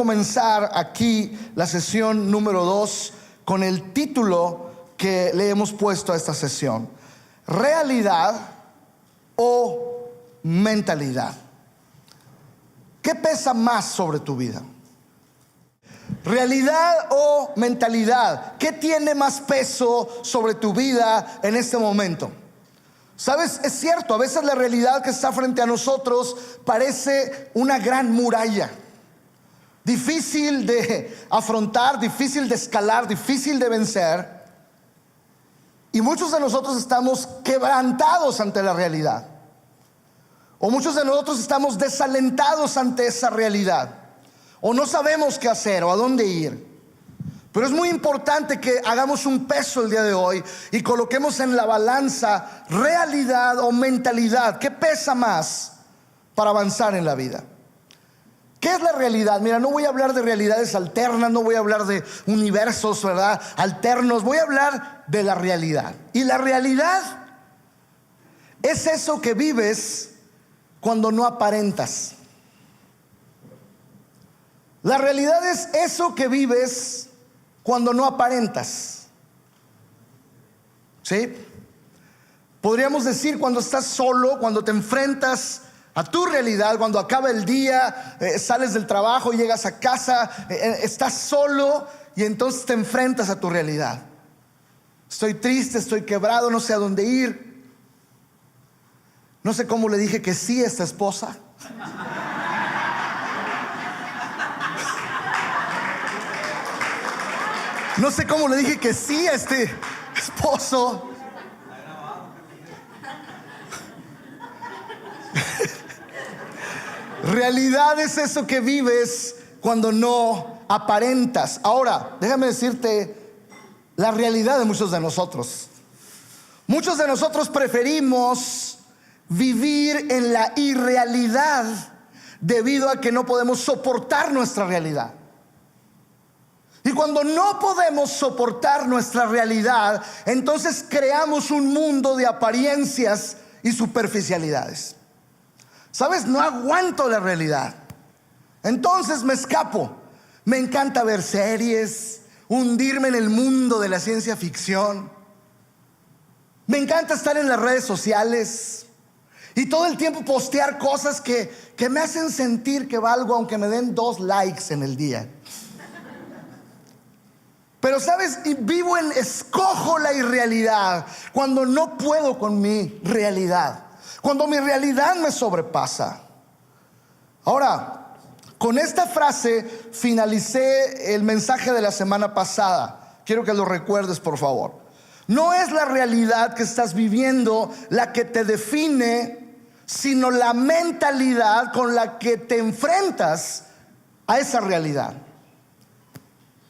comenzar aquí la sesión número 2 con el título que le hemos puesto a esta sesión: realidad o mentalidad. ¿Qué pesa más sobre tu vida? ¿Realidad o mentalidad? ¿Qué tiene más peso sobre tu vida en este momento? ¿Sabes? Es cierto, a veces la realidad que está frente a nosotros parece una gran muralla, difícil de afrontar, difícil de escalar, difícil de vencer. Y muchos de nosotros estamos quebrantados ante la realidad. O muchos de nosotros estamos desalentados ante esa realidad. O no sabemos qué hacer o a dónde ir. Pero es muy importante que hagamos un peso el día de hoy y coloquemos en la balanza realidad o mentalidad. ¿Qué pesa más para avanzar en la vida? ¿Qué es la realidad? Mira, no voy a hablar de realidades alternas, no voy a hablar de universos, ¿verdad?, alternos. Voy a hablar de la realidad. Y la realidad es eso que vives cuando no aparentas. La realidad es eso que vives cuando no aparentas. ¿Sí? Podríamos decir cuando estás solo, cuando te enfrentas a tu realidad, cuando acaba el día, sales del trabajo, llegas a casa, estás solo y entonces te enfrentas a tu realidad. Estoy triste, estoy quebrado, no sé a dónde ir. No sé cómo le dije que sí a esta esposa. No sé cómo le dije que sí a este esposo. Realidad es eso que vives cuando no aparentas. Ahora, déjame decirte la realidad de muchos de nosotros. Muchos de nosotros preferimos vivir en la irrealidad debido a que no podemos soportar nuestra realidad. Y cuando no podemos soportar nuestra realidad, entonces creamos un mundo de apariencias y superficialidades. ¿Sabes? No aguanto la realidad. Entonces me escapo. Me encanta ver series, hundirme en el mundo de la ciencia ficción. Me encanta estar en las redes sociales y todo el tiempo postear cosas que me hacen sentir que valgo, aunque me den 2 likes en el día. Pero sabes, escojo la irrealidad cuando no puedo con mi realidad, cuando mi realidad me sobrepasa. Ahora, con esta frase finalicé el mensaje de la semana pasada. Quiero que lo recuerdes, por favor. No es la realidad que estás viviendo la que te define, sino la mentalidad con la que te enfrentas a esa realidad.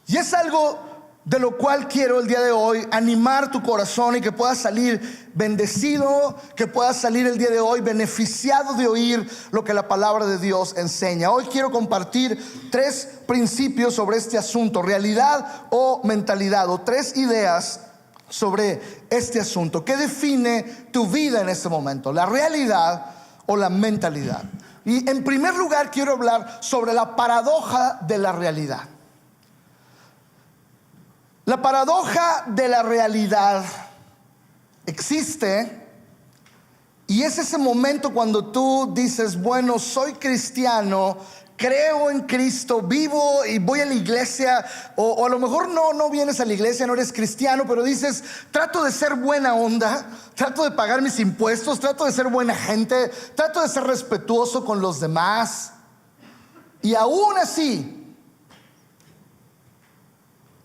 Y es algo de lo cual quiero el día de hoy animar tu corazón y que puedas salir bendecido, que puedas salir el día de hoy beneficiado de oír lo que la palabra de Dios enseña. Hoy quiero compartir 3 principios sobre este asunto: realidad o mentalidad, o 3 ideas sobre este asunto. ¿Qué define tu vida en este momento? ¿La realidad o la mentalidad? Y en primer lugar quiero hablar sobre la paradoja de la realidad. La paradoja de la realidad existe y es ese momento cuando tú dices: bueno, soy cristiano, creo en Cristo, vivo y voy a la iglesia, o a lo mejor no vienes a la iglesia, no eres cristiano, pero dices: trato de ser buena onda, trato de pagar mis impuestos, trato de ser buena gente, trato de ser respetuoso con los demás, y aún así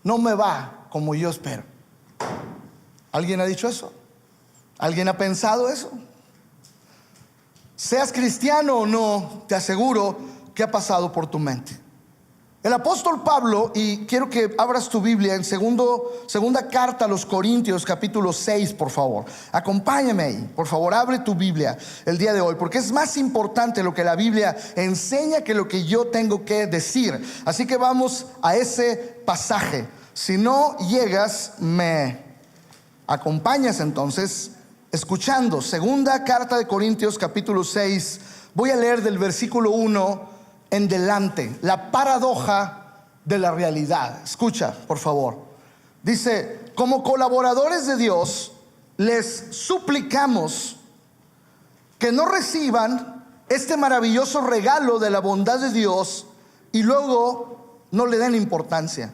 no me va como yo espero. ¿Alguien ha dicho eso? ¿Alguien ha pensado eso? Seas cristiano o no, te aseguro que ha pasado por tu mente. El apóstol Pablo, y quiero que abras tu Biblia en segunda carta a los Corintios, capítulo 6, por favor. Acompáñame ahí, por favor, abre tu Biblia el día de hoy, porque es más importante lo que la Biblia enseña que lo que yo tengo que decir. Así que vamos a ese pasaje. Si no llegas, me acompañas entonces escuchando. Segunda carta de Corintios, capítulo 6. Voy a leer del versículo 1 en delante. La paradoja de la realidad. Escucha, por favor. Dice: como colaboradores de Dios, les suplicamos que no reciban este maravilloso regalo de la bondad de Dios y luego no le den importancia.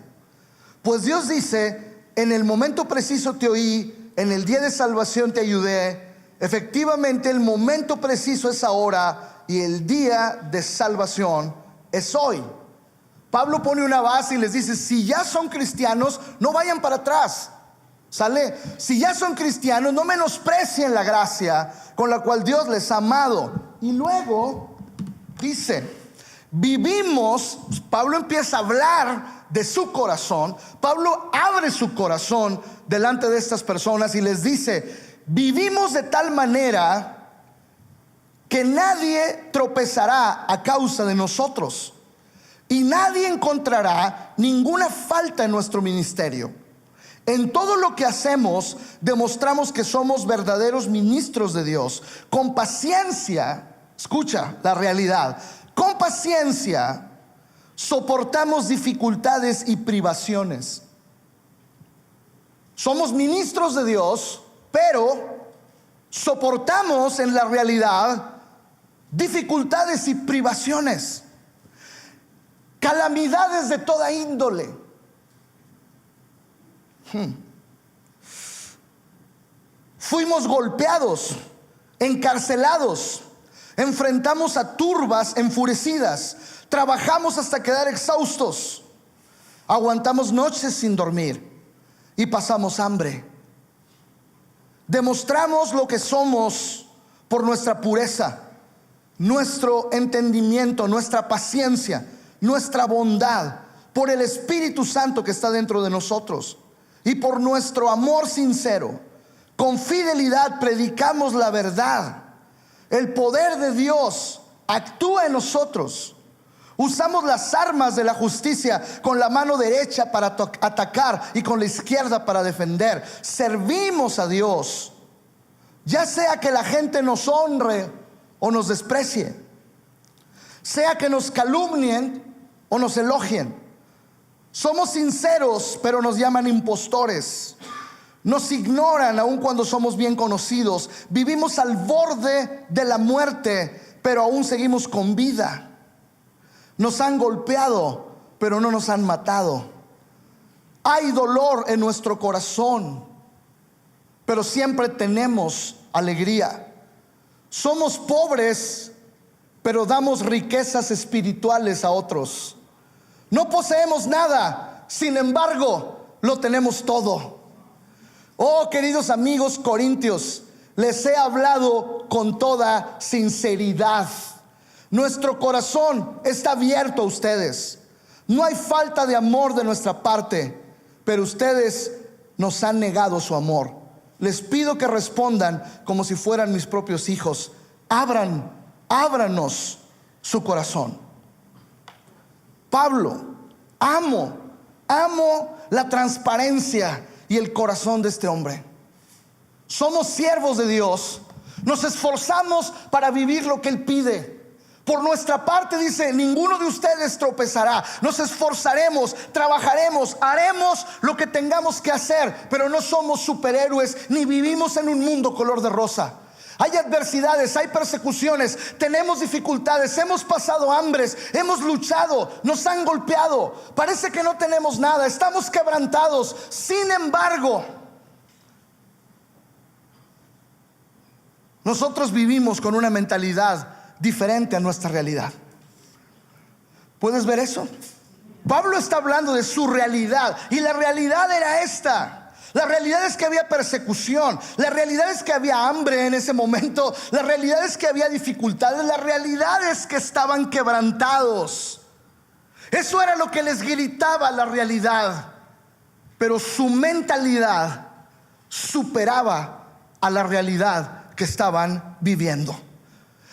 Pues Dios dice: en el momento preciso te oí, en el día de salvación te ayudé. Efectivamente, el momento preciso es ahora y el día de salvación es hoy. Pablo pone una base y les dice: si ya son cristianos, no vayan para atrás. ¿Sale? Si ya son cristianos, no menosprecien la gracia con la cual Dios les ha amado. Y luego dice: vivimos. Pablo empieza a hablar de su corazón. Pablo abre su corazón delante de estas personas y les dice: vivimos de tal manera que nadie tropezará a causa de nosotros y nadie encontrará ninguna falta en nuestro ministerio. En todo lo que hacemos demostramos que somos verdaderos ministros de Dios. Con paciencia, escucha la realidad, con paciencia soportamos dificultades y privaciones. Somos ministros de Dios, pero soportamos en la realidad dificultades y privaciones, calamidades de toda índole. Fuimos golpeados, encarcelados, enfrentamos a turbas enfurecidas, trabajamos hasta quedar exhaustos, aguantamos noches sin dormir y pasamos hambre. Demostramos lo que somos por nuestra pureza, nuestro entendimiento, nuestra paciencia, nuestra bondad, por el Espíritu Santo que está dentro de nosotros y por nuestro amor sincero. Con fidelidad predicamos la verdad. El poder de Dios actúa en nosotros. Usamos las armas de la justicia con la mano derecha para atacar y con la izquierda para defender. Servimos a Dios, ya sea que la gente nos honre o nos desprecie, sea que nos calumnien o nos elogien. Somos sinceros, pero nos llaman impostores. Nos ignoran aun cuando somos bien conocidos. Vivimos al borde de la muerte, pero aún seguimos con vida. Nos han golpeado, pero no nos han matado. Hay dolor en nuestro corazón, pero siempre tenemos alegría. Somos pobres, pero damos riquezas espirituales a otros. No poseemos nada, sin embargo, lo tenemos todo. Oh, queridos amigos corintios, les he hablado con toda sinceridad. Nuestro corazón está abierto a ustedes. No hay falta de amor de nuestra parte, pero ustedes nos han negado su amor. Les pido que respondan como si fueran mis propios hijos. Ábranos su corazón. Pablo, amo la transparencia y el corazón de este hombre. Somos siervos de Dios. Nos esforzamos para vivir lo que Él pide. Por nuestra parte dice: ninguno de ustedes tropezará. Nos esforzaremos, trabajaremos, haremos lo que tengamos que hacer, pero no somos superhéroes ni vivimos en un mundo color de rosa. Hay adversidades, hay persecuciones, tenemos dificultades, hemos pasado hambres, hemos luchado, nos han golpeado, parece que no tenemos nada, estamos quebrantados. Sin embargo, nosotros vivimos con una mentalidad diferente a nuestra realidad. ¿Puedes ver eso? Pablo está hablando de su realidad, y la realidad era esta. La realidad es que había persecución, la realidad es que había hambre en ese momento, la realidad es que había dificultades, la realidad es que estaban quebrantados. Eso era lo que les gritaba la realidad, pero su mentalidad superaba a la realidad que estaban viviendo.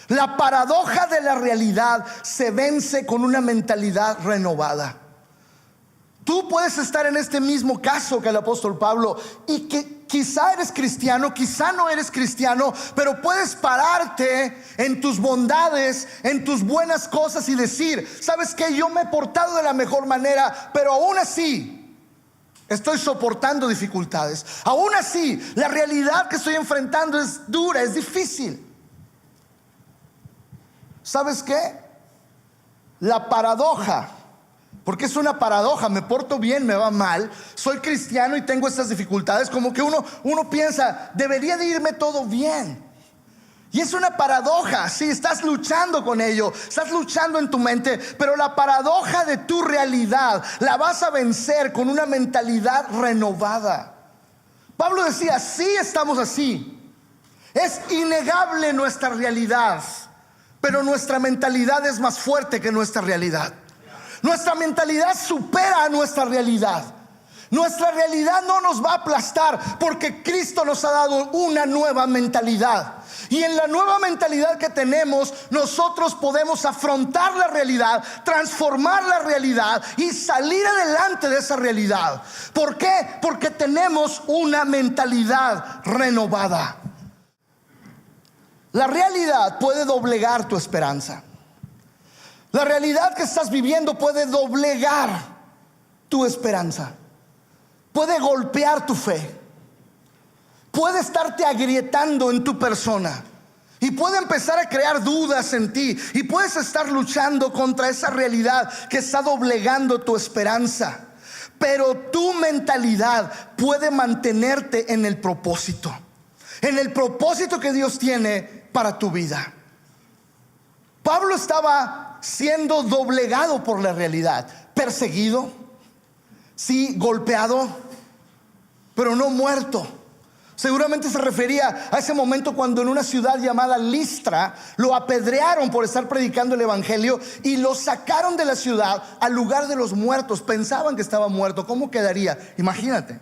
La paradoja de la realidad se vence con una mentalidad renovada. Tú puedes estar en este mismo caso que el apóstol Pablo, y que quizá eres cristiano, quizá no eres cristiano, pero puedes pararte en tus bondades, en tus buenas cosas y decir: ¿sabes qué? Yo me he portado de la mejor manera, pero aún así estoy soportando dificultades. Aún así, la realidad que estoy enfrentando es dura, es difícil. ¿Sabes qué? La paradoja, porque es una paradoja: me porto bien, me va mal, soy cristiano y tengo estas dificultades. Como que uno piensa, debería de irme todo bien. Y es una paradoja. Sí, estás luchando con ello, estás luchando en tu mente, pero la paradoja de tu realidad la vas a vencer con una mentalidad renovada. Pablo decía: sí, estamos así, es innegable nuestra realidad, pero nuestra mentalidad es más fuerte que nuestra realidad. Nuestra mentalidad supera a nuestra realidad. Nuestra realidad no nos va a aplastar, porque Cristo nos ha dado una nueva mentalidad. Y en la nueva mentalidad que tenemos, nosotros podemos afrontar la realidad, transformar la realidad y salir adelante de esa realidad. ¿Por qué? Porque tenemos una mentalidad renovada. La realidad puede doblegar tu esperanza. La realidad que estás viviendo puede doblegar tu esperanza, puede golpear tu fe, puede estarte agrietando en tu persona y puede empezar a crear dudas en ti, y puedes estar luchando contra esa realidad que está doblegando tu esperanza. Pero tu mentalidad puede mantenerte en el propósito que Dios tiene para tu vida. Pablo estaba siendo doblegado por la realidad, perseguido, sí, golpeado, pero no muerto. Seguramente se refería a ese momento cuando en una ciudad llamada Listra lo apedrearon por estar predicando el evangelio y lo sacaron de la ciudad al lugar de los muertos. Pensaban que estaba muerto. ¿Cómo quedaría? Imagínate.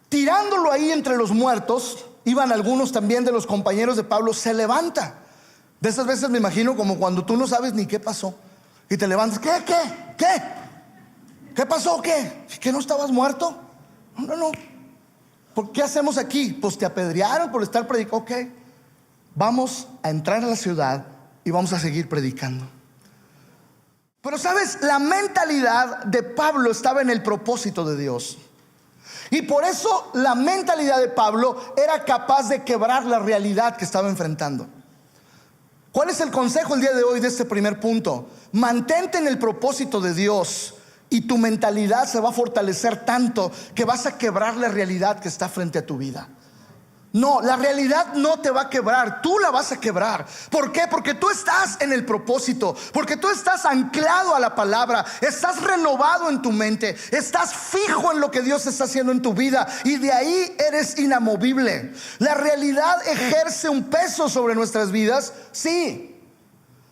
Tirándolo ahí entre los muertos, iban algunos también de los compañeros de Pablo. Se levanta. De esas veces me imagino como cuando tú no sabes ni qué pasó y te levantas. ¿Qué pasó? ¿Que no estabas muerto? No. ¿Por qué hacemos aquí? Pues te apedrearon por estar predicando. Ok, vamos a entrar a la ciudad y vamos a seguir predicando. Pero sabes, la mentalidad de Pablo estaba en el propósito de Dios. Y por eso la mentalidad de Pablo era capaz de quebrar la realidad que estaba enfrentando. ¿Cuál es el consejo el día de hoy de este primer punto? Mantente en el propósito de Dios y tu mentalidad se va a fortalecer tanto que vas a quebrar la realidad que está frente a tu vida. No, la realidad no te va a quebrar, tú la vas a quebrar. ¿Por qué? Porque tú estás en el propósito, porque tú estás anclado a la palabra, estás renovado en tu mente, estás fijo en lo que Dios está haciendo en tu vida, y de ahí eres inamovible. La realidad ejerce un peso sobre nuestras vidas, sí.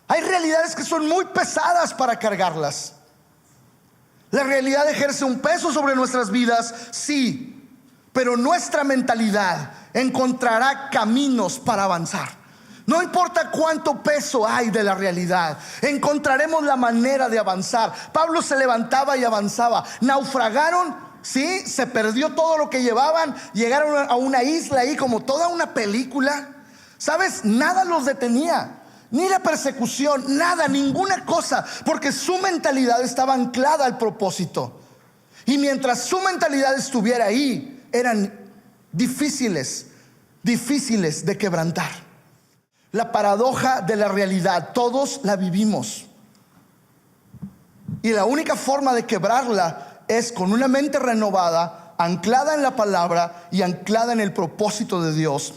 Hay realidades que son muy pesadas para cargarlas. La realidad ejerce un peso sobre nuestras vidas, sí, pero nuestra mentalidad encontrará caminos para avanzar. No importa cuánto peso hay de la realidad, encontraremos la manera de avanzar. Pablo se levantaba y avanzaba. Naufragaron, sí, se perdió todo lo que llevaban, llegaron a una isla ahí como toda una película. ¿Sabes? Nada los detenía, ni la persecución, nada, ninguna cosa, porque su mentalidad estaba anclada al propósito. Y mientras su mentalidad estuviera ahí, eran difíciles de quebrantar. La paradoja de la realidad, todos la vivimos, y la única forma de quebrarla es con una mente renovada, anclada en la palabra y anclada en el propósito de Dios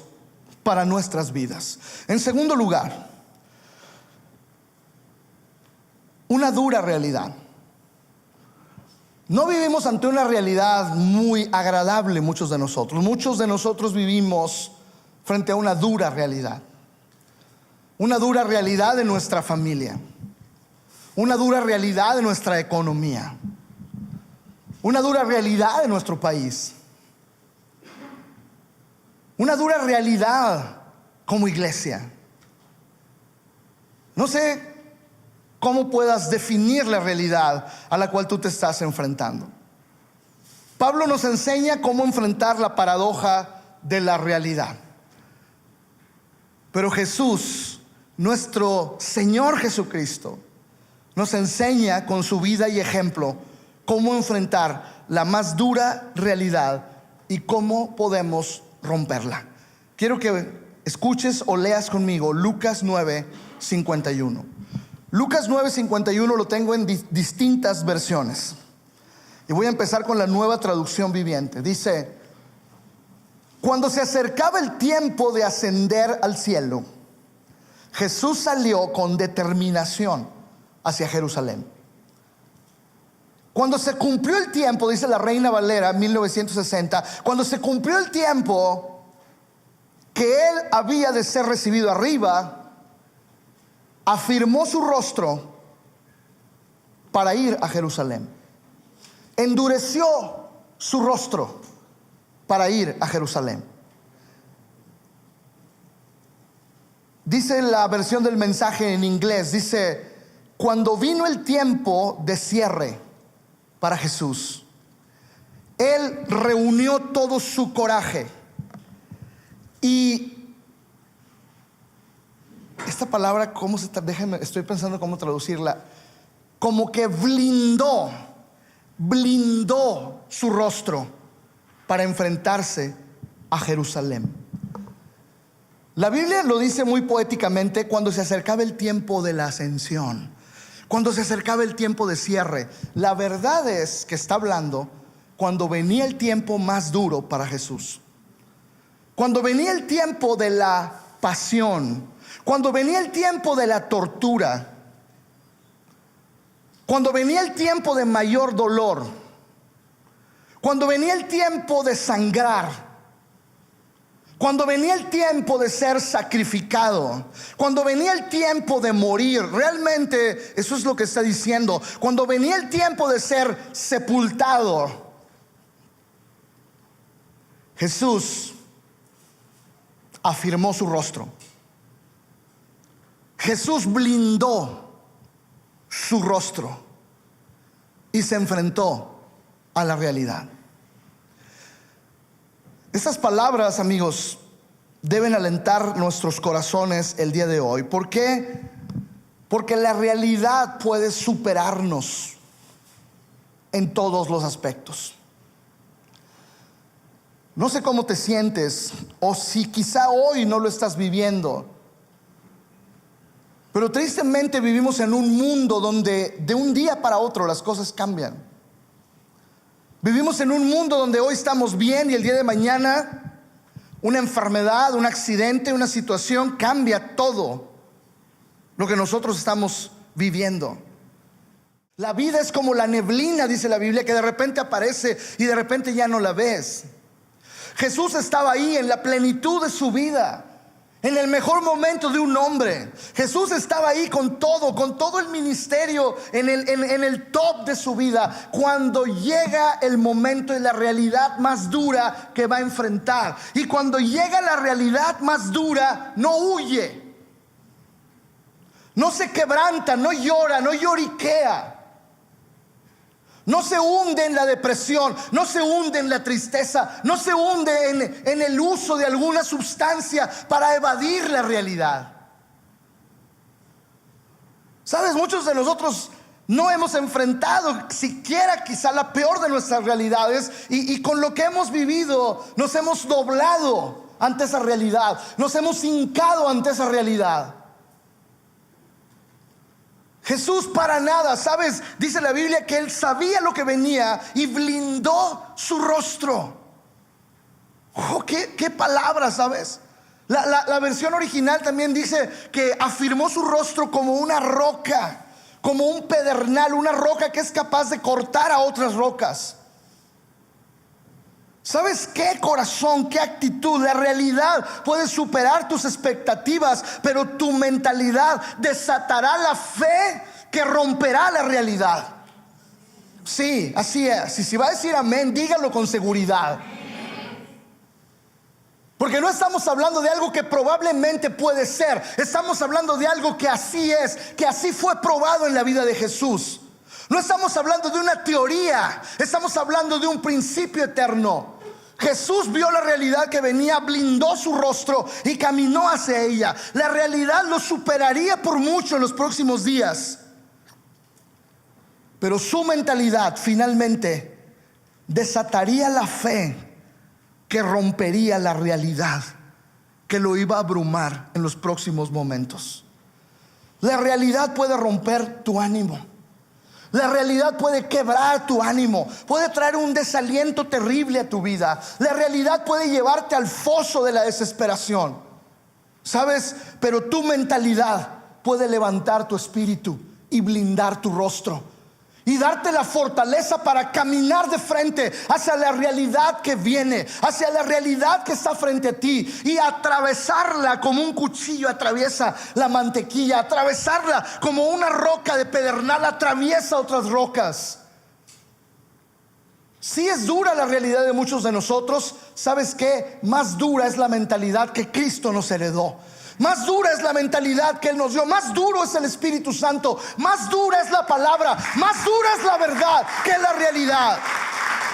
para nuestras vidas. En segundo lugar, una dura realidad. No vivimos ante una realidad muy agradable. Muchos de nosotros vivimos frente a una dura realidad. Una dura realidad de nuestra familia, una dura realidad de nuestra economía, una dura realidad de nuestro país, una dura realidad como iglesia. No sé cómo puedas definir la realidad a la cual tú te estás enfrentando. Pablo nos enseña cómo enfrentar la paradoja de la realidad. Pero Jesús, nuestro Señor Jesucristo, nos enseña con su vida y ejemplo cómo enfrentar la más dura realidad y cómo podemos romperla. Quiero que escuches o leas conmigo Lucas 9:51. Lucas 9:51 lo tengo en distintas versiones. Y voy a empezar con la Nueva Traducción Viviente. Dice: cuando se acercaba el tiempo de ascender al cielo, Jesús salió con determinación hacia Jerusalén. Cuando se cumplió el tiempo, dice la Reina Valera 1960, cuando se cumplió el tiempo que él había de ser recibido arriba, afirmó su rostro para ir a Jerusalén. Endureció su rostro para ir a Jerusalén. Dice la versión del mensaje en inglés, dice: cuando vino el tiempo de cierre para Jesús, él reunió todo su coraje. Y esta palabra, ¿cómo se déjenme, estoy pensando cómo traducirla. Como que blindó su rostro para enfrentarse a Jerusalén. La Biblia lo dice muy poéticamente: cuando se acercaba el tiempo de la ascensión, cuando se acercaba el tiempo de cierre. La verdad es que está hablando cuando venía el tiempo más duro para Jesús, cuando venía el tiempo de la pasión, cuando venía el tiempo de la tortura, cuando venía el tiempo de mayor dolor, cuando venía el tiempo de sangrar, cuando venía el tiempo de ser sacrificado, cuando venía el tiempo de morir. Realmente eso es lo que está diciendo. Cuando venía el tiempo de ser sepultado, Jesús afirmó su rostro. Jesús blindó su rostro y se enfrentó a la realidad. Estas palabras, amigos, deben alentar nuestros corazones el día de hoy. ¿Por qué? Porque la realidad puede superarnos en todos los aspectos. No sé cómo te sientes, o si quizá hoy no lo estás viviendo, pero tristemente vivimos en un mundo donde de un día para otro las cosas cambian. Vivimos en un mundo donde hoy estamos bien y el día de mañana una enfermedad, un accidente, una situación cambia todo lo que nosotros estamos viviendo. La vida es como la neblina, dice la Biblia, que de repente aparece y de repente ya no la ves. Jesús estaba ahí en la plenitud de su vida, en el mejor momento de un hombre. Jesús estaba ahí con todo el ministerio, en el top de su vida, cuando llega el momento y la realidad más dura que va a enfrentar. Y cuando llega la realidad más dura, no huye, no se quebranta, no llora, no lloriquea, no se hunde en la depresión, no se hunde en la tristeza, no se hunde en el uso de alguna sustancia para evadir la realidad. Sabes, muchos de nosotros no hemos enfrentado siquiera quizá la peor de nuestras realidades, y con lo que hemos vivido nos hemos doblado ante esa realidad, nos hemos hincado ante esa realidad. Jesús para nada, ¿sabes? Dice la Biblia que él sabía lo que venía y blindó su rostro. Oh, qué palabra, ¿sabes? La versión original también dice que afirmó su rostro como una roca, como un pedernal, una roca que es capaz de cortar a otras rocas. ¿Sabes qué corazón, qué actitud? La realidad puede superar tus expectativas, pero tu mentalidad desatará la fe que romperá la realidad. Sí, así es. Y si va a decir amén, dígalo con seguridad. Porque no estamos hablando de algo que probablemente puede ser. Estamos hablando de algo que así es, que así fue probado en la vida de Jesús. No estamos hablando de una teoría, estamos hablando de un principio eterno. Jesús vio la realidad que venía, blindó su rostro y caminó hacia ella. La realidad lo superaría por mucho en los próximos días. Pero su mentalidad finalmente desataría la fe que rompería la realidad que lo iba a abrumar en los próximos momentos. La realidad puede romper tu ánimo. La realidad puede quebrar tu ánimo, puede traer un desaliento terrible a tu vida. La realidad puede llevarte al foso de la desesperación, ¿sabes? Pero tu mentalidad puede levantar tu espíritu y blindar tu rostro y darte la fortaleza para caminar de frente hacia la realidad que viene, hacia la realidad que está frente a ti, y atravesarla como un cuchillo atraviesa la mantequilla, atravesarla como una roca de pedernal atraviesa otras rocas. Si es dura la realidad de muchos de nosotros, ¿sabes qué? Más dura es la mentalidad que Cristo nos heredó. Más dura es la mentalidad que Él nos dio. Más duro es el Espíritu Santo. Más dura es la palabra. Más dura es la verdad que la realidad.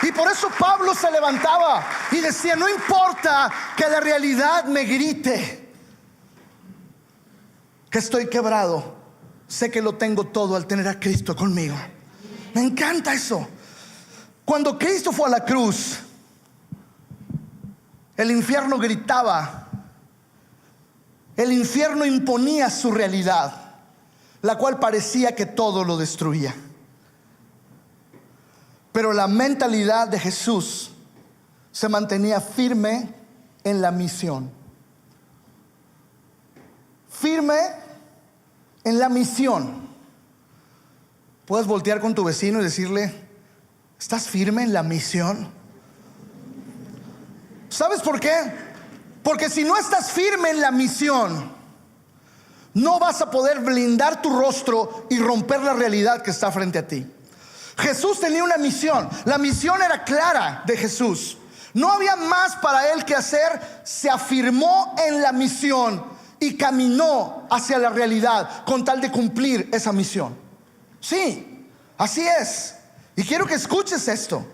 Y por eso Pablo se levantaba y decía: no importa que la realidad me grite que estoy quebrado, sé que lo tengo todo al tener a Cristo conmigo. Me encanta eso. Cuando Cristo fue a la cruz, el infierno gritaba. El infierno imponía su realidad, la cual parecía que todo lo destruía. Pero la mentalidad de Jesús se mantenía firme en la misión. Firme en la misión. Puedes voltear con tu vecino y decirle: ¿estás firme en la misión? ¿Sabes por qué? Porque si no estás firme en la misión, no vas a poder blindar tu rostro y romper la realidad que está frente a ti. Jesús tenía una misión. La misión era clara de Jesús. No había más para él que hacer. Se afirmó en la misión y caminó hacia la realidad con tal de cumplir esa misión. Sí, así es. Y quiero que escuches esto.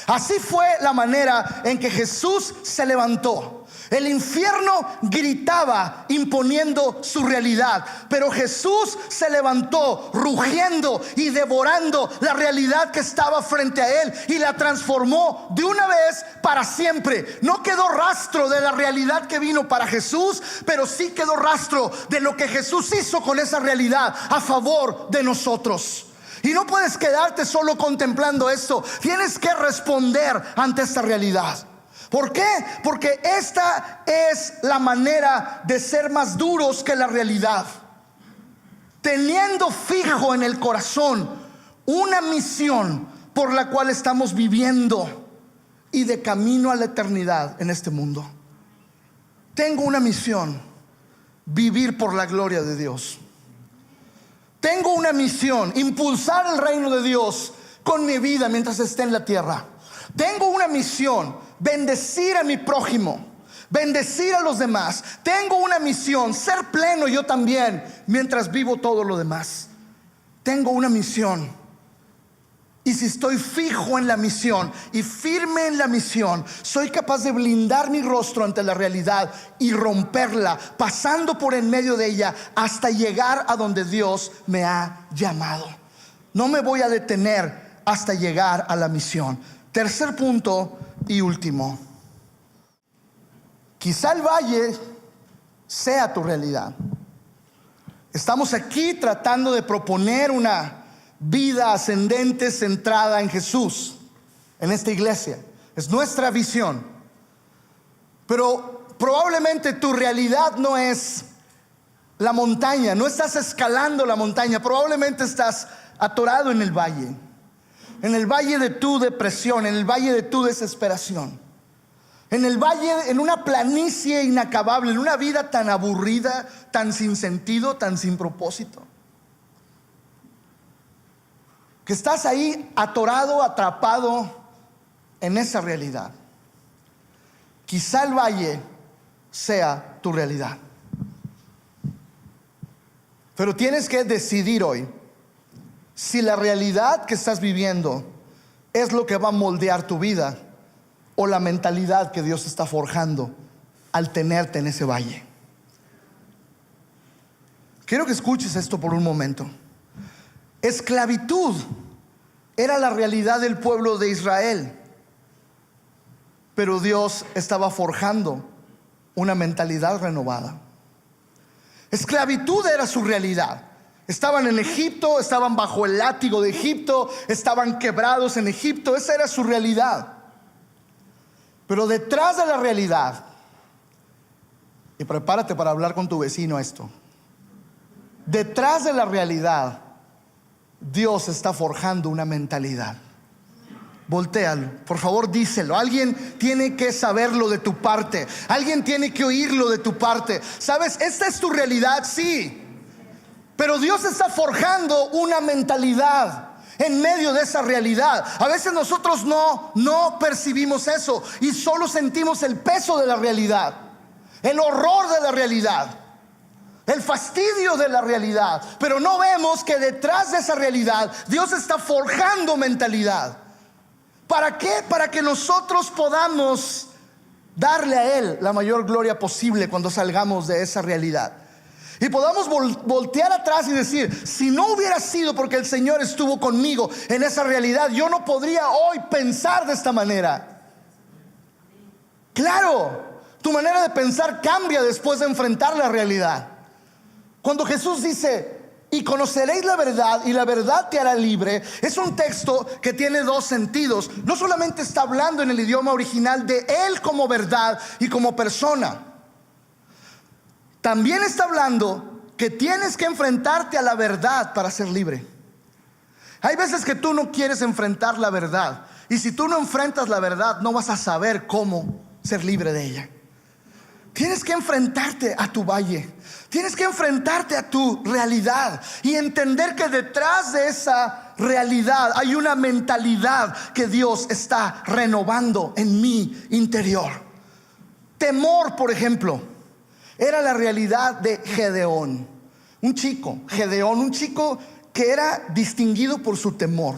Así fue la manera en que Jesús se levantó. El infierno gritaba imponiendo su realidad, pero Jesús se levantó rugiendo y devorando la realidad que estaba frente a él, y la transformó de una vez para siempre. No quedó rastro de la realidad que vino para Jesús, pero sí quedó rastro de lo que Jesús hizo con esa realidad a favor de nosotros. Y no puedes quedarte solo contemplando esto. Tienes que responder ante esta realidad. ¿Por qué? Porque esta es la manera de ser más duros que la realidad. Teniendo fijo en el corazón una misión por la cual estamos viviendo y de camino a la eternidad en este mundo. Tengo una misión: vivir por la gloria de Dios. Tengo una misión: impulsar el reino de Dios con mi vida mientras esté en la tierra. Tengo una misión: bendecir a mi prójimo, bendecir a los demás. Tengo una misión: ser pleno yo también mientras vivo todo lo demás. Tengo una misión. Y si estoy fijo en la misión y firme en la misión, soy capaz de blindar mi rostro ante la realidad y romperla, pasando por en medio de ella hasta llegar a donde Dios me ha llamado. No me voy a detener hasta llegar a la misión. Tercer punto y último: quizá el valle sea tu realidad. Estamos aquí tratando de proponer una vida ascendente centrada en Jesús en esta iglesia. Es nuestra visión. Pero probablemente tu realidad no es la montaña. No estás escalando la montaña. Probablemente estás atorado en el valle. En el valle de tu depresión, en el valle de tu desesperación, en el valle, en una planicie inacabable, en una vida tan aburrida, tan sin sentido, tan sin propósito, que estás ahí atorado, atrapado en esa realidad. Quizá el valle sea tu realidad. Pero tienes que decidir hoy si la realidad que estás viviendo es lo que va a moldear tu vida o la mentalidad que Dios está forjando al tenerte en ese valle. Quiero que escuches esto por un momento. Esclavitud era la realidad del pueblo de Israel, pero Dios estaba forjando una mentalidad renovada. Esclavitud era su realidad. Estaban en Egipto, estaban bajo el látigo de Egipto, estaban quebrados en Egipto. Esa era su realidad. Pero detrás de la realidad, y prepárate para hablar con tu vecino esto, detrás de la realidad, Dios está forjando una mentalidad. Voltéalo, por favor, díselo. Alguien tiene que saberlo de tu parte. Alguien tiene que oírlo de tu parte. ¿Sabes? Esta es tu realidad, sí. Pero Dios está forjando una mentalidad en medio de esa realidad. A veces nosotros no percibimos eso y solo sentimos el peso de la realidad, el horror de la realidad, el fastidio de la realidad. Pero no vemos que detrás de esa realidad Dios está forjando mentalidad. ¿Para qué? Para que nosotros podamos darle a Él la mayor gloria posible cuando salgamos de esa realidad. Y podamos voltear atrás y decir: si no hubiera sido porque el Señor estuvo conmigo en esa realidad, yo no podría hoy pensar de esta manera. Claro, tu manera de pensar cambia después de enfrentar la realidad. Cuando Jesús dice: y conoceréis la verdad y la verdad te hará libre, es un texto que tiene dos sentidos. No solamente está hablando en el idioma original de Él como verdad y como persona, también está hablando que tienes que enfrentarte a la verdad para ser libre. Hay veces que tú no quieres enfrentar la verdad, y si tú no enfrentas la verdad, no vas a saber cómo ser libre de ella. Tienes que enfrentarte a tu valle. Tienes que enfrentarte a tu realidad y entender que detrás de esa realidad hay una mentalidad que Dios está renovando en mi interior. Temor, por ejemplo, era la realidad de Gedeón. Un chico que era distinguido por su temor.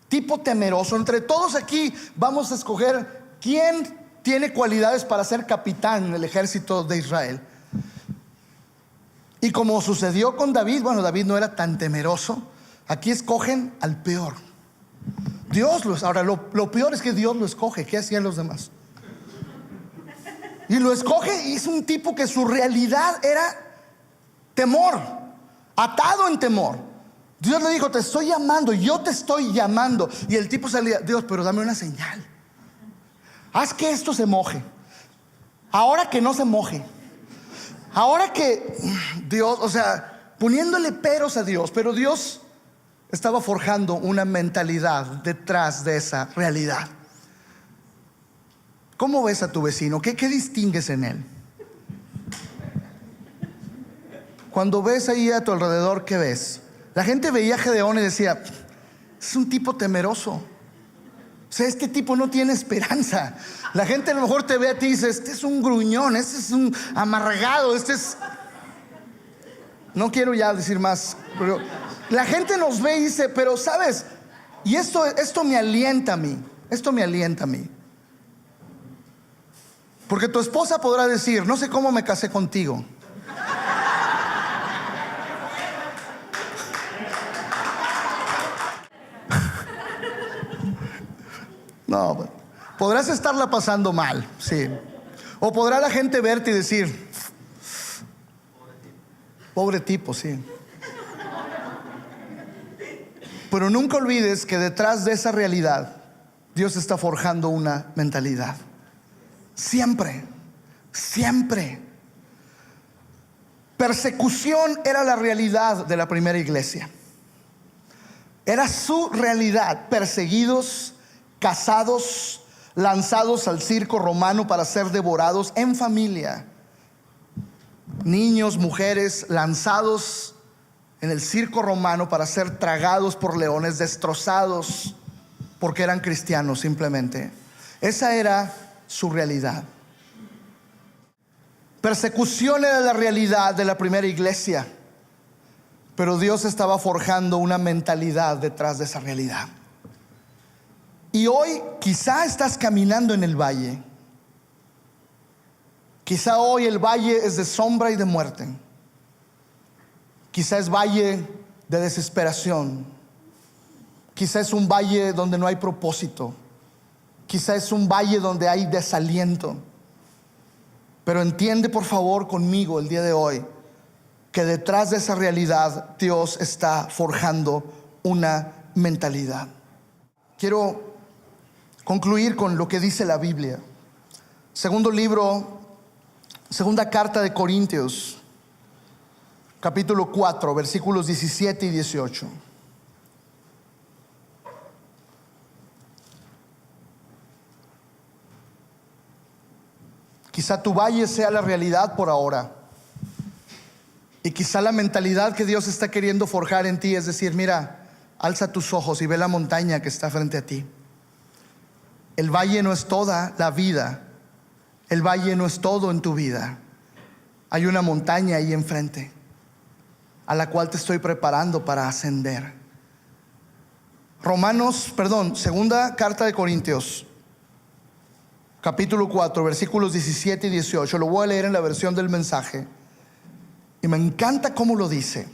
Tipo temeroso. Entre todos aquí vamos a escoger quién tiene cualidades para ser capitán en el ejército de Israel. Y como sucedió con David, bueno, David no era tan temeroso. Aquí escogen al peor. Ahora lo peor es que Dios lo escoge. ¿Qué hacían los demás? Y lo escoge, y es un tipo que su realidad era temor, atado en temor. Dios le dijo: te estoy llamando, yo te estoy llamando. Y el tipo salía: Dios, pero dame una señal. Haz que esto se moje. Ahora que no se moje. Ahora que Dios, poniéndole peros a Dios. Pero Dios estaba forjando una mentalidad detrás de esa realidad. ¿Cómo ves a tu vecino? ¿Qué distingues en él? Cuando ves ahí a tu alrededor, ¿qué ves? La gente veía a Gedeón y decía: es un tipo temeroso. Este tipo no tiene esperanza. La gente a lo mejor te ve a ti y dice: este es un gruñón, este es un amargado, no quiero ya decir más, pero la gente nos ve y dice: pero sabes, y esto me alienta a mí. Esto me alienta a mí. Porque tu esposa podrá decir: no sé cómo me casé contigo. No, podrás estarla pasando mal, sí. O podrá la gente verte y decir: pobre tipo, sí. Pero nunca olvides que detrás de esa realidad Dios está forjando una mentalidad. Siempre, siempre. Persecución era la realidad de la primera iglesia. Era su realidad. Perseguidos, cazados, lanzados al circo romano para ser devorados en familia. Niños, mujeres, lanzados en el circo romano para ser tragados por leones, destrozados porque eran cristianos simplemente. Esa era su realidad. Persecución era la realidad de la primera iglesia, pero Dios estaba forjando una mentalidad detrás de esa realidad. Y hoy quizá estás caminando en el valle. Quizá hoy el valle es de sombra y de muerte. Quizá es valle de desesperación. Quizá es un valle donde no hay propósito. Quizá es un valle donde hay desaliento. Pero entiende por favor conmigo el día de hoy que detrás de esa realidad Dios está forjando una mentalidad. Quiero concluir con lo que dice la Biblia. Segunda carta de Corintios, capítulo 4, versículos 17 y 18. Quizá tu valle sea la realidad por ahora. Y quizá la mentalidad que Dios está queriendo forjar en ti es decir, mira, alza tus ojos y ve la montaña que está frente a ti. El valle no es toda la vida. El valle no es todo en tu vida. Hay una montaña ahí enfrente a la cual te estoy preparando para ascender. Segunda carta de Corintios, capítulo 4, versículos 17 y 18. Lo voy a leer en la versión del mensaje. Y me encanta cómo lo dice.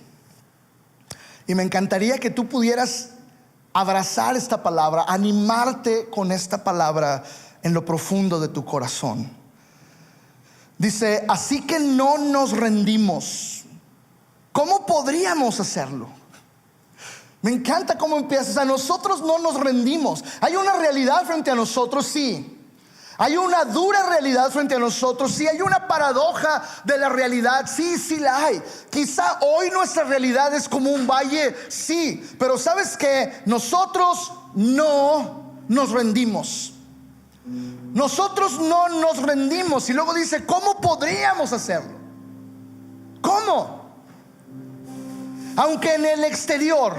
Y me encantaría que tú pudieras abrazar esta palabra, animarte con esta palabra en lo profundo de tu corazón. Dice, así que no nos rendimos. ¿Cómo podríamos hacerlo? Me encanta cómo empiezas. A nosotros no nos rendimos. Hay una realidad frente a nosotros, sí. Hay una dura realidad frente a nosotros, sí. Hay una paradoja de la realidad, sí, sí la hay. Quizá hoy nuestra realidad es como un valle, sí. Pero ¿sabes qué? Nosotros no nos rendimos. Nosotros no nos rendimos. Y luego dice, ¿cómo podríamos hacerlo? ¿Cómo? Aunque en el exterior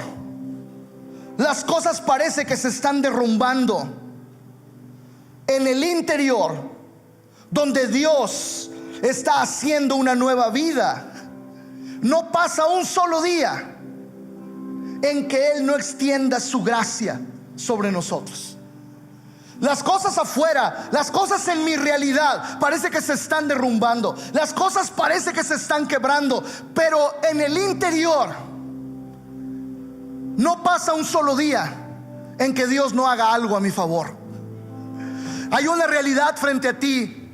las cosas parece que se están derrumbando, en el interior, donde Dios está haciendo una nueva vida, no pasa un solo día en que Él no extienda su gracia sobre nosotros. Las cosas afuera, las cosas en mi realidad parece que se están derrumbando, las cosas parece que se están quebrando, pero en el interior no pasa un solo día en que Dios no haga algo a mi favor. Hay una realidad frente a ti,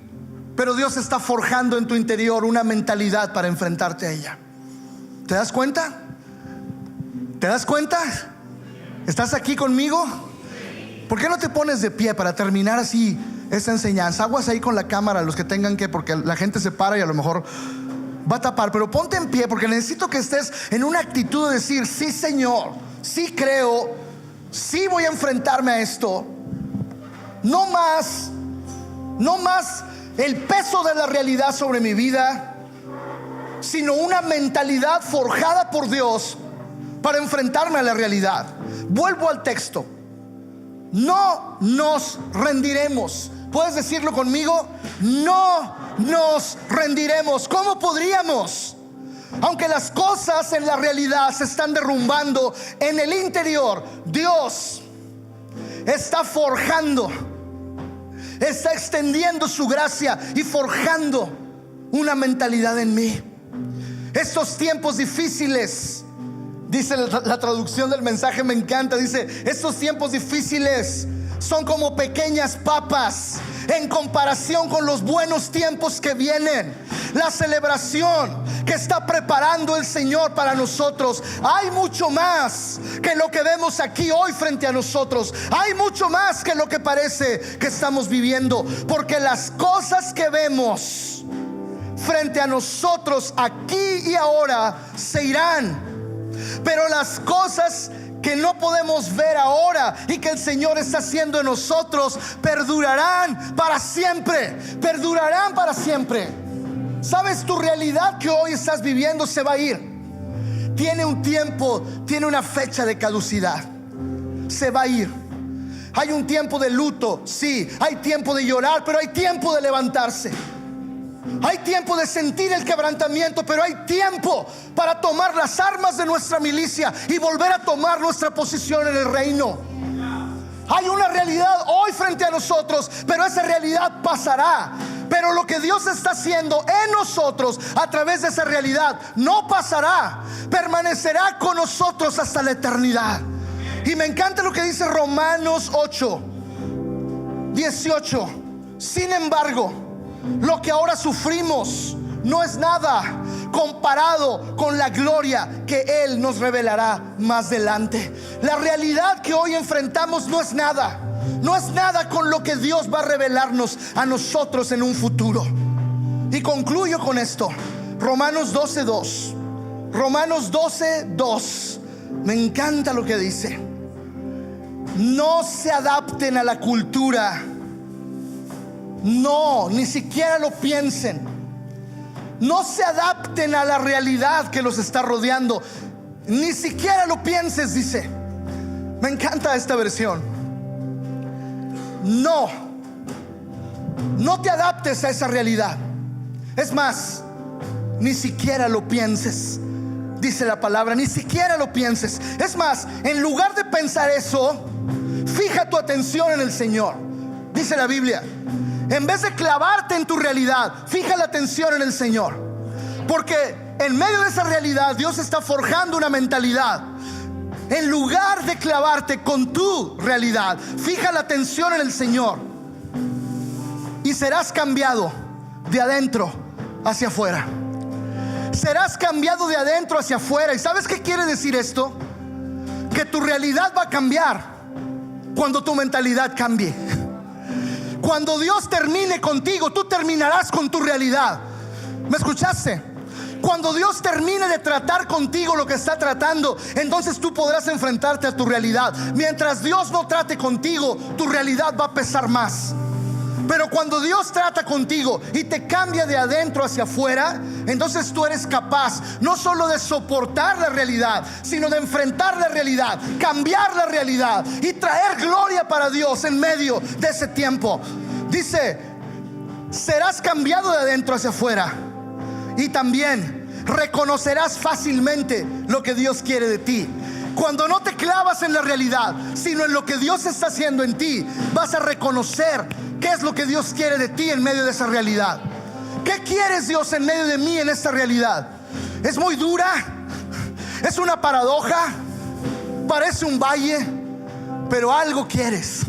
pero Dios está forjando en tu interior una mentalidad para enfrentarte a ella. ¿Te das cuenta? ¿Te das cuenta? ¿Estás aquí conmigo? ¿Por qué no te pones de pie para terminar así esta enseñanza? Aguas ahí con la cámara, los que tengan que, porque la gente se para y a lo mejor va a tapar. Pero ponte en pie, porque necesito que estés en una actitud de decir, sí Señor, sí creo, sí voy a enfrentarme a esto. No más el peso de la realidad sobre mi vida, sino una mentalidad forjada por Dios para enfrentarme a la realidad. Vuelvo al texto. No nos rendiremos. ¿Puedes decirlo conmigo? No nos rendiremos. ¿Cómo podríamos? Aunque las cosas en la realidad se están derrumbando, en el interior Dios está forjando, está extendiendo su gracia y forjando una mentalidad en mí. Estos tiempos difíciles, dice la traducción del mensaje, me encanta, dice, estos tiempos difíciles son como pequeñas papas en comparación con los buenos tiempos que vienen. La celebración que está preparando el Señor para nosotros. Hay mucho más que lo que vemos aquí hoy frente a nosotros. Hay mucho más que lo que parece que estamos viviendo, porque las cosas que vemos frente a nosotros aquí y ahora se irán, pero las cosas que no podemos ver ahora y que el Señor está haciendo en nosotros perdurarán para siempre. Perdurarán para siempre. ¿Sabes? Tu realidad que hoy estás viviendo se va a ir. Tiene un tiempo, tiene una fecha de caducidad. Se va a ir. Hay un tiempo de luto, sí. Hay tiempo de llorar, pero hay tiempo de levantarse. Hay tiempo de sentir el quebrantamiento, pero hay tiempo para tomar las armas de nuestra milicia y volver a tomar nuestra posición en el reino. Hay una realidad hoy frente a nosotros, pero esa realidad pasará. Pero lo que Dios está haciendo en nosotros a través de esa realidad no pasará, permanecerá con nosotros hasta la eternidad. Y me encanta lo que dice Romanos 8:18. Sin embargo, lo que ahora sufrimos no es nada comparado con la gloria que Él nos revelará más adelante. La realidad que hoy enfrentamos no es nada. No es nada con lo que Dios va a revelarnos a nosotros en un futuro. Y concluyo con esto. Romanos 12:2. Romanos 12:2. Me encanta lo que dice. No se adapten a la cultura. No, ni siquiera lo piensen. No se adapten a la realidad que los está rodeando. Ni siquiera lo pienses, dice. Me encanta esta versión. No te adaptes a esa realidad. Es más, ni siquiera lo pienses, dice la palabra. Ni siquiera lo pienses. Es más, en lugar de pensar eso, fija tu atención en el Señor. Dice la Biblia, en vez de clavarte en tu realidad, fija la atención en el Señor. Porque en medio de esa realidad Dios está forjando una mentalidad. En lugar de clavarte con tu realidad, fija la atención en el Señor y serás cambiado de adentro hacia afuera. Serás cambiado de adentro hacia afuera. ¿Y sabes qué quiere decir esto? Que tu realidad va a cambiar cuando tu mentalidad cambie. Cuando Dios termine contigo, tú terminarás con tu realidad. ¿Me escuchaste? Cuando Dios termine de tratar contigo lo que está tratando, entonces tú podrás enfrentarte a tu realidad. Mientras Dios no trate contigo, tu realidad va a pesar más. Pero cuando Dios trata contigo y te cambia de adentro hacia afuera, entonces tú eres capaz no solo de soportar la realidad, sino de enfrentar la realidad, cambiar la realidad y traer gloria para Dios en medio de ese tiempo. Dice, serás cambiado de adentro hacia afuera. Y también reconocerás fácilmente lo que Dios quiere de ti. Cuando no te clavas en la realidad, sino en lo que Dios está haciendo en ti, vas a reconocer qué es lo que Dios quiere de ti en medio de esa realidad. ¿Qué quieres, Dios, en medio de mí en esta realidad? Es muy dura, es una paradoja, parece un valle, pero algo quieres.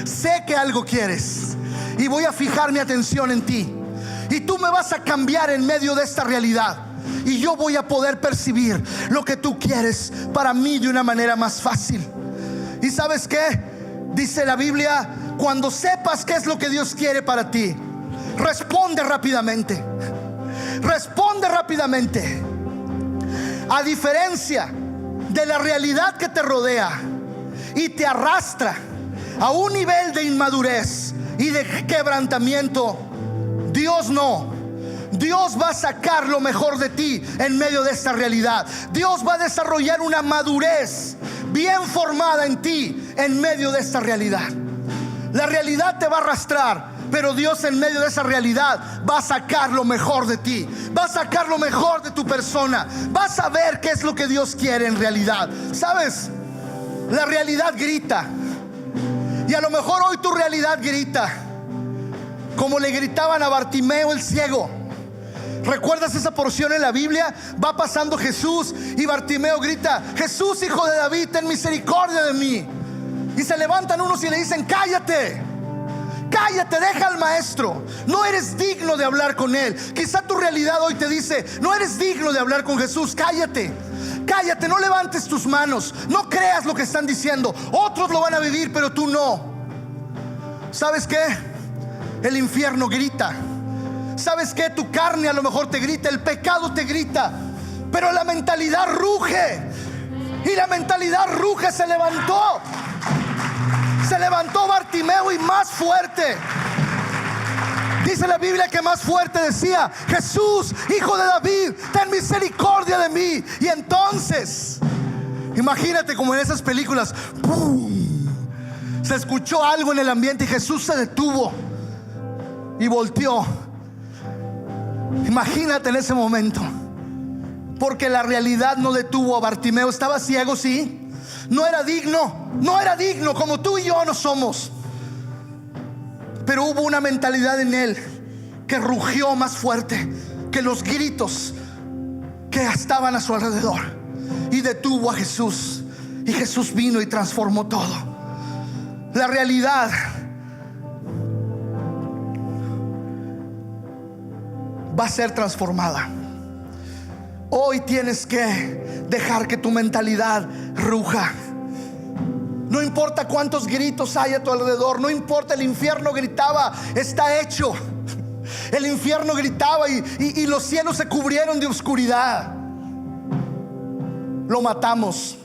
Sé que algo quieres y voy a fijar mi atención en ti. Y tú me vas a cambiar en medio de esta realidad. Y yo voy a poder percibir lo que tú quieres para mí de una manera más fácil. ¿Y sabes qué? Dice la Biblia, cuando sepas qué es lo que Dios quiere para ti, responde rápidamente. Responde rápidamente. A diferencia de la realidad que te rodea y te arrastra a un nivel de inmadurez y de quebrantamiento, Dios no. Dios va a sacar lo mejor de ti en medio de esta realidad. Dios va a desarrollar una madurez bien formada en ti en medio de esta realidad. La realidad te va a arrastrar, pero Dios en medio de esa realidad va a sacar lo mejor de ti. Va a sacar lo mejor de tu persona. Vas a ver qué es lo que Dios quiere en realidad. ¿Sabes? La realidad grita. Y a lo mejor hoy tu realidad grita como le gritaban a Bartimeo el ciego. ¿Recuerdas esa porción en la Biblia? Va pasando Jesús y Bartimeo grita: Jesús, hijo de David, ten misericordia de mí. Y se levantan unos y le dicen: cállate, cállate, deja al maestro. No eres digno de hablar con él. Quizá tu realidad hoy te dice: no eres digno de hablar con Jesús. Cállate, cállate, no levantes tus manos. No creas lo que están diciendo. Otros lo van a vivir, pero tú no. ¿Sabes qué? El infierno grita. ¿Sabes qué? Tu carne a lo mejor te grita, el pecado te grita, pero la mentalidad ruge. Y la mentalidad ruge. Se levantó Bartimeo, y más fuerte. Dice la Biblia que más fuerte decía: Jesús, hijo de David, ten misericordia de mí. Y entonces, imagínate como en esas películas, ¡pum!, se escuchó algo en el ambiente y Jesús se detuvo y volteó Imagínate en ese momento, porque la realidad no detuvo a Bartimeo. Estaba ciego, sí, no era digno como tú y yo no somos, pero hubo una mentalidad en él que rugió más fuerte que los gritos que estaban a su alrededor, y detuvo a Jesús. Y Jesús vino y transformó todo. La realidad va a ser transformada. Hoy tienes que dejar que tu mentalidad ruja. No importa cuántos gritos hay a tu alrededor, no importa, el infierno gritaba, está hecho. El infierno gritaba y los cielos se cubrieron de oscuridad. Lo matamos,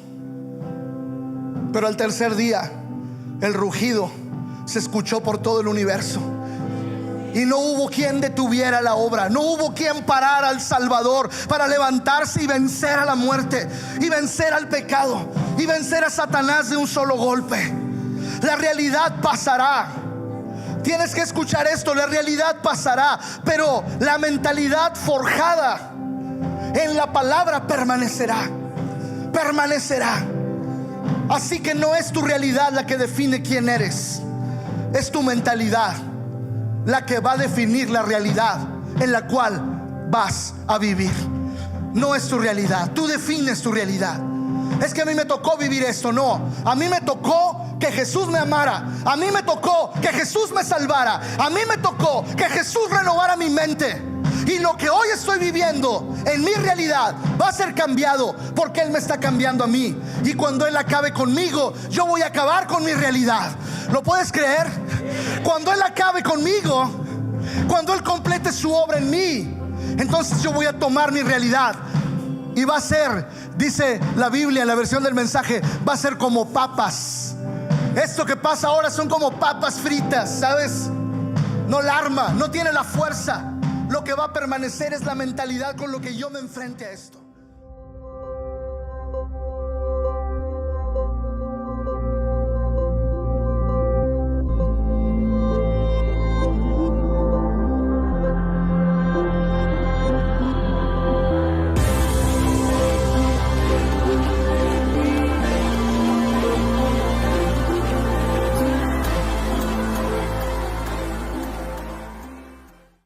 pero al tercer día el rugido se escuchó por todo el universo. Y no hubo quien detuviera la obra. No hubo quien parara al Salvador para levantarse y vencer a la muerte, y vencer al pecado, y vencer a Satanás de un solo golpe. La realidad pasará. Tienes que escuchar esto: la realidad pasará, pero la mentalidad forjada en la palabra permanecerá. Así que no es tu realidad la que define quién eres, es tu mentalidad la que va a definir la realidad en la cual vas a vivir. No es tu realidad, tú defines tu realidad. Es que a mí me tocó vivir esto. No, a mí me tocó que Jesús me amara, a mí me tocó que Jesús me salvara, a mí me tocó que Jesús renovara mi mente. Y lo que hoy estoy viviendo en mi realidad va a ser cambiado, porque Él me está cambiando a mí. Y cuando Él acabe conmigo, yo voy a acabar con mi realidad. ¿Lo puedes creer? Cuando Él acabe conmigo, cuando Él complete su obra en mí, entonces yo voy a tomar mi realidad. Y va a ser, dice la Biblia en la versión del Mensaje, va a ser como papas. Esto que pasa ahora son como papas fritas, ¿sabes? No la arma, no tiene la fuerza. Lo que va a permanecer es la mentalidad con lo que yo me enfrente a esto.